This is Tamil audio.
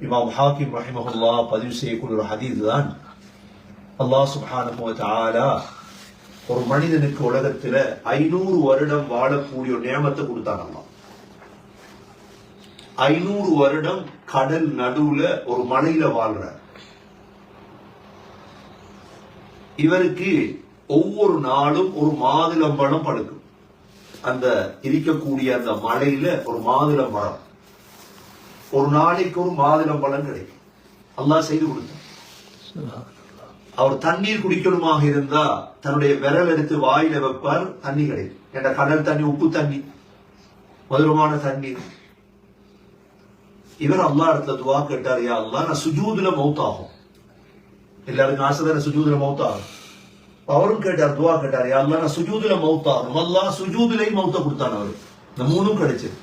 இமாம் ஹாக்கிம் ரஹிமஹுல்லாஹ் பதிவு செய்யக்கூடிய ஒரு ஹதீஸ் தான், அல்லாஹ் சுப்ஹானஹு வ தஆலா ஒரு மனிதனுக்கு உலகத்துல 500 வருடம் வாழக்கூடிய ஒரு நியமத்தை கொடுத்தாங்க. அல்லாஹ் 500 வருடம் கடல் நடுவுல ஒரு மலையில வாழ்றார். இவருக்கு ஒவ்வொரு நாளும் ஒரு மாதுளம்பழம் பழுக்கும். அந்த இருக்கக்கூடிய அந்த மலையில ஒரு மாதுளம்பழம், ஒரு நாளைக்கு ஒரு மாதுளம்பழம் கிடைக்கும். அல்லாஹ் செய்து கொடுத்தார். அவர் தண்ணீர் குடிக்கணுமாக இருந்தா தன்னுடைய விரல் எடுத்து வாயில வைப்பார், தண்ணி கிடைக்கும். என்ற கடல் தண்ணி, உப்பு தண்ணி, மதுரமான தண்ணீர். இவர் அல்லாஹ் இடத்துல துவா கேட்டார், யா அல்லாஹ் நான் சுஜூதுல மௌத்தாகும். எல்லாருக்கும் ஆசைதான சுஜூதுல மௌத்தாகும். அவரும் கேட்டார், துவா கேட்டார், யா அல்லாஹ் நான் சுஜூதுல மௌத்தாகும். அல்லாஹ் சுஜூதுலையும் மௌத்த கொடுத்தான். அவரு இந்த மூணும் கிடைச்சது.